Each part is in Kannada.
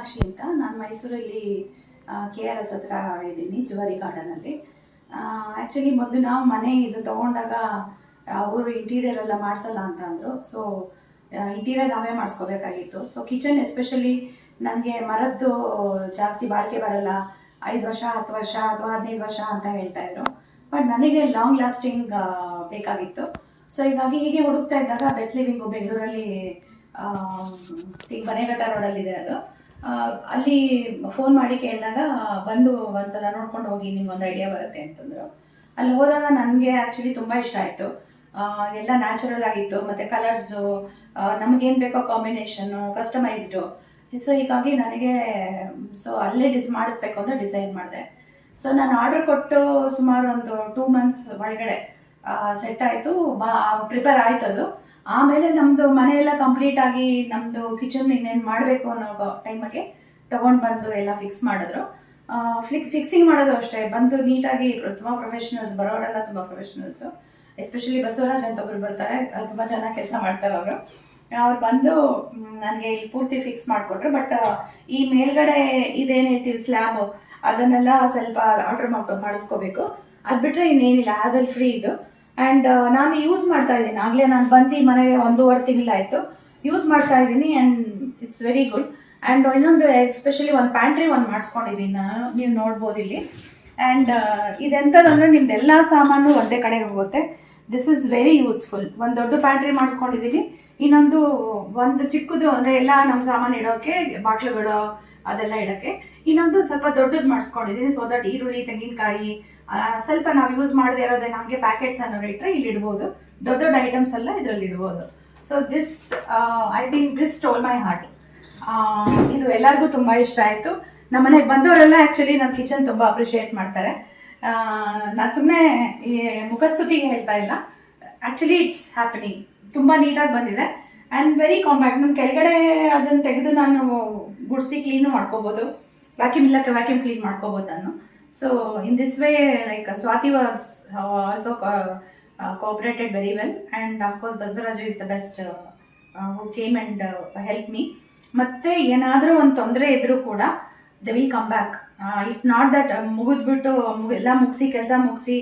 ಮೀನಾಕ್ಷಿ ಅಂತ. ನಾನು ಮೈಸೂರಲ್ಲಿ KRS ಹತ್ರ ಇದ್ದೀನಿ, ಜುವಾರಿ ಗಾರ್ಡನಲ್ಲಿ. ಆ್ಯಕ್ಚುಲಿ ಮೊದಲು ನಾವು ಮನೆ ಇದು ತೊಗೊಂಡಾಗ ಅವರು ಇಂಟೀರಿಯರ್ ಎಲ್ಲ ಮಾಡಿಸಲ್ಲ ಅಂತ ಅಂದರು. ಸೊ ಇಂಟೀರಿಯರ್ ನಾವೇ ಮಾಡಿಸ್ಕೋಬೇಕಾಗಿತ್ತು. ಸೊ ಕಿಚನ್ ಎಸ್ಪೆಷಲಿ ನನಗೆ ಮರದ್ದು ಜಾಸ್ತಿ ಬಾಳಿಕೆ ಬರಲ್ಲ, 5 ವರ್ಷ 10 ವರ್ಷ ಅಥವಾ 15 ವರ್ಷ ಅಂತ ಹೇಳ್ತಾಯಿದ್ರು. ಬಟ್ ನನಗೆ ಲಾಂಗ್ ಲಾಸ್ಟಿಂಗ್ ಬೇಕಾಗಿತ್ತು. ಸೊ ಹೀಗೆ ಹುಡುಕ್ತಾ ಇದ್ದಾಗ ಬೆತ್ಲಿವಿಂಗು ಬೆಂಗಳೂರಲ್ಲಿ ಬನೆಘಟ್ಟ ರೋಡಲ್ಲಿದೆ ಅದು. ಅಲ್ಲಿ ಫೋನ್ ಮಾಡಿ ಕೇಳಿದಾಗ ಬಂದು ಒಂದ್ಸಲ ನೋಡ್ಕೊಂಡು ಹೋಗಿ, ನಿಮ್ಗೊಂದು ಐಡಿಯಾ ಬರುತ್ತೆ ಅಂತಂದರು. ಅಲ್ಲಿ ಹೋದಾಗ ನನಗೆ ಆ್ಯಕ್ಚುಲಿ ತುಂಬ ಇಷ್ಟ ಆಯಿತು. ಎಲ್ಲ ನ್ಯಾಚುರಲ್ ಆಗಿತ್ತು, ಮತ್ತು ಕಲರ್ಸು ನಮಗೇನು ಬೇಕೋ ಕಾಂಬಿನೇಷನ್ನು ಕಸ್ಟಮೈಸ್ಡು. ಸೊ ಹೀಗಾಗಿ ನನಗೆ ಅಲ್ಲೇ ಮಾಡಿಸ್ಬೇಕು ಅಂತ ಡಿಸೈಡ್ ಮಾಡಿದೆ. ಸೊ ನಾನು ಆರ್ಡರ್ ಕೊಟ್ಟು ಸುಮಾರು ಒಂದು 2 months ಒಳಗಡೆ ಸೆಟ್ ಆಯಿತು, ಪ್ರಿಪೇರ್ ಆಯ್ತು ಅದು. ಆಮೇಲೆ ನಮ್ಮದು ಮನೆಯೆಲ್ಲ ಕಂಪ್ಲೀಟ್ ಆಗಿ ನಮ್ಮದು ಕಿಚನ್ ಇನ್ನೇನು ಮಾಡಬೇಕು ಅನ್ನೋ ಟೈಮಿಗೆ ತೊಗೊಂಡು ಬಂದು ಎಲ್ಲ ಫಿಕ್ಸ್ ಮಾಡಿದ್ರು. ಫಿಕ್ಸಿಂಗ್ ಮಾಡೋದು ಅಷ್ಟೇ ಬಂದು ನೀಟಾಗಿ ತುಂಬ ಪ್ರೊಫೆಷನಲ್ಸ್, ಬರೋರೆಲ್ಲ ತುಂಬ ಪ್ರೊಫೆಷನಲ್ಸು. ಎಸ್ಪೆಷಲಿ ಬಸವರಾಜ್ ಅಂತ ಒಬ್ರು ಬರ್ತಾರೆ, ತುಂಬ ಚೆನ್ನಾಗಿ ಕೆಲಸ ಮಾಡ್ತಾರೆ ಅವರು. ಅವ್ರು ಬಂದು ನನಗೆ ಇಲ್ಲಿ ಪೂರ್ತಿ ಫಿಕ್ಸ್ ಮಾಡಿಕೊಟ್ರು. ಬಟ್ ಈ ಮೇಲ್ಗಡೆ ಇದೇನು ಹೇಳ್ತೀವಿ ಸ್ಲ್ಯಾಬು, ಅದನ್ನೆಲ್ಲ ಸ್ವಲ್ಪ ಆರ್ಡ್ರ್ ಮಾಡಿಸ್ಕೋಬೇಕು. ಅದು ಬಿಟ್ಟರೆ ಇನ್ನೇನಿಲ್ಲ, ಹ್ಯಾಸಲ್ ಫ್ರೀ ಇದು. ಆ್ಯಂಡ್ ನಾನು ಯೂಸ್ ಮಾಡ್ತಾ ಇದ್ದೀನಿ. ಆಗಲೇ ನಾನು ಬಂದು ಮನೆಗೆ 1.5 ತಿಂಗಳಾಯಿತು ಯೂಸ್ ಮಾಡ್ತಾ ಇದ್ದೀನಿ. And it's very good. And ಇನ್ನೊಂದು ಎಸ್ಪೆಷಲಿ ಒಂದು ಪ್ಯಾಂಟ್ರಿ ಮಾಡಿಸ್ಕೊಂಡಿದ್ದೀನಿ ನಾನು, ನೀವು ನೋಡ್ಬೋದು ಇಲ್ಲಿ. ಆ್ಯಂಡ್ ಇದೆಂಥದಂದ್ರೆ ನಿಮ್ದೆಲ್ಲ ಸಾಮಾನು ಒಂದೇ ಕಡೆಗೆ ಹೋಗುತ್ತೆ. This is very useful. ಒಂದು ದೊಡ್ಡ ಪ್ಯಾಂಟ್ರಿ ಮಾಡಿಸ್ಕೊಂಡಿದ್ದೀನಿ, ಒಂದು ಚಿಕ್ಕದು ಅಂದರೆ ಎಲ್ಲ ನಮ್ಮ ಸಾಮಾನು ಇಡೋಕ್ಕೆ, ಬಾಟ್ಲುಗಳು ಅದೆಲ್ಲ ಇಡೋಕ್ಕೆ. ಇನ್ನೊಂದು ಸ್ವಲ್ಪ ದೊಡ್ಡದು ಮಾಡಿಸ್ಕೊಂಡಿದ್ದೀನಿ. ಸೊ ದಟ್ ಈರುಳ್ಳಿ, ತೆಂಗಿನಕಾಯಿ ಸ್ವಲ್ಪ ನಾವು ಯೂಸ್ ಮಾಡದೇ ಇರೋದೇ ನಮಗೆ ಪ್ಯಾಕೆಟ್ಸ್ ಅನ್ನೋರು ಇಟ್ಟರೆ ಇಲ್ಲಿ ಇಡ್ಬೋದು. ದೊಡ್ಡ ದೊಡ್ಡ ಐಟಮ್ಸ್ ಎಲ್ಲ ಇದರಲ್ಲಿ ಇಡ್ಬೋದು. So this I think this stole my heart. ಇದು ಎಲ್ಲರಿಗೂ ತುಂಬ ಇಷ್ಟ ಆಯಿತು. ನಮ್ಮ ಮನೆಗೆ ಬಂದವರೆಲ್ಲ ಆ್ಯಕ್ಚುಲಿ ನನ್ನ ಕಿಚನ್ ತುಂಬ ಅಪ್ರಿಷಿಯೇಟ್ ಮಾಡ್ತಾರೆ. ನಾನು ಸುಮ್ಮನೆ ಮುಖಸ್ತುತಿಗೆ ಹೇಳ್ತಾ ಇಲ್ಲ, ಆ್ಯಕ್ಚುಲಿ ಇಟ್ಸ್ ಹ್ಯಾಪನಿಂಗ್. ತುಂಬ ನೀಟಾಗಿ ಬಂದಿದೆ ಆ್ಯಂಡ್ ವೆರಿ ಕಾಂಪ್ಯಾಕ್ಟ್. ನನ್ನ ಕೆಳಗಡೆ ಅದನ್ನು ತೆಗೆದು ನಾನು ಗುಡಿಸಿ ಕ್ಲೀನು ಮಾಡ್ಕೋಬೋದು. ವ್ಯಾಕ್ಯೂಮ್ ಇಲ್ಲ, ವ್ಯಾಕ್ಯೂಮ್ ಕ್ಲೀನ್ ಮಾಡ್ಕೋಬೋದು ನಾನು. So in this way like Swati was also cooperated very well, and of course Basvaraju is the best who came and helped me. ಮತ್ತೆ ಏನಾದರೂ ಒಂದು ತೊಂದರೆ ಇದ್ರೂ ಕೂಡ they will come back. It's not that ಮುಗಿದ್ಬಿಟ್ಟು ಎಲ್ಲ ಮುಗಿಸಿ ಕೆಲಸ ಮುಗಿಸಿ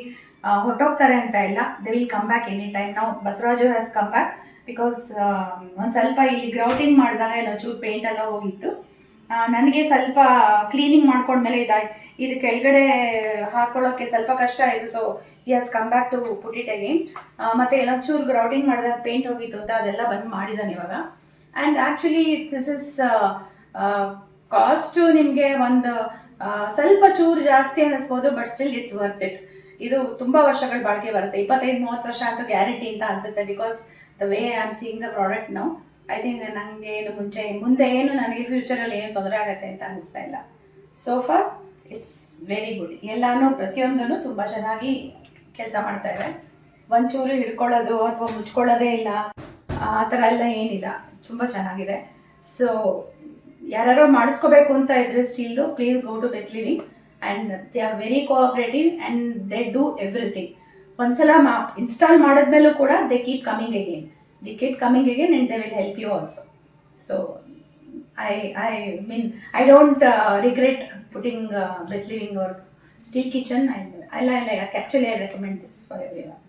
ಹೊರಟೋಗ್ತಾರೆ ಅಂತ ಇಲ್ಲ. They will come back any time. ನಾವು Basavaraju has come back because ಒಂದು ಸ್ವಲ್ಪ ಇಲ್ಲಿ ಗ್ರೌಟಿಂಗ್ ಮಾಡಿದಾಗ ಎಲ್ಲ ಚೂರು ಪೇಂಟ್ ಎಲ್ಲ ಹೋಗಿತ್ತು. ನನಗೆ ಸ್ವಲ್ಪ ಕ್ಲೀನಿಂಗ್ ಮಾಡ್ಕೊಂಡ್ಮೇಲೆ ಇದು ಕೆಳಗಡೆ ಹಾಕೊಳ್ಳೋಕ್ಕೆ ಸ್ವಲ್ಪ ಕಷ್ಟ ಆಯಿತು. So he has come back to put it again. ಮತ್ತು ಎಲ್ಲ ಚೂರು ಗ್ರೌಟಿಂಗ್ ಮಾಡಿದಾಗ ಪೇಂಟ್ ಹೋಗಿತ್ತು ಅಂತ ಅದೆಲ್ಲ ಬಂದು ಮಾಡಿದ್ದಾನೆ ಇವಾಗ. And actually this is cost ನಿಮಗೆ ಒಂದು ಸ್ವಲ್ಪ ಚೂರು ಜಾಸ್ತಿ ಅನ್ನಿಸ್ಬೋದು, but still it's worth it. ಇದು ತುಂಬ ವರ್ಷಗಳ ಬಾಳಿಕೆ ಬರುತ್ತೆ, 25-30 ವರ್ಷ ಅಂತೂ ಗ್ಯಾರಂಟಿ ಅಂತ ಅನಿಸುತ್ತೆ. Because the way I am seeing the product now, I think ನನಗೆ ಮುಂದೆ ಏನು ನನಗೆ ಫ್ಯೂಚರಲ್ಲಿ ಏನು ತೊಂದರೆ ಆಗುತ್ತೆ ಅಂತ ಅನ್ನಿಸ್ತಾ ಇಲ್ಲ. So for it's very good. ಎಲ್ಲಾನು ಪ್ರತಿಯೊಂದೂ ತುಂಬ ಚೆನ್ನಾಗಿ ಕೆಲಸ ಮಾಡ್ತಾ ಇದೆ. ಒಂಚೂರು ಹಿಡ್ಕೊಳ್ಳೋದು ಅಥವಾ ಮುಚ್ಕೊಳ್ಳೋದೇ ಇಲ್ಲ, ಆ ಥರ ಎಲ್ಲ ಏನಿಲ್ಲ, ತುಂಬ ಚೆನ್ನಾಗಿದೆ. ಸೊ ಯಾರು ಮಾಡಿಸ್ಕೋಬೇಕು ಅಂತ ಇದ್ರೆ ಸ್ಟೀಲ್ದು, ಪ್ಲೀಸ್ ಗೋ ಟು ಬೆತ್ಲಿವಿಂಗ್. And they are very cooperative and they do everything. ಒಂದ್ಸಲ ಇನ್ಸ್ಟಾಲ್ ಮಾಡಿದ್ಮೇಲೂ ಕೂಡ they keep coming again. They keep coming again and they will help you also. So I mean I don't regret putting Beth Living or steel kitchen, and I actually recommend this for everyone.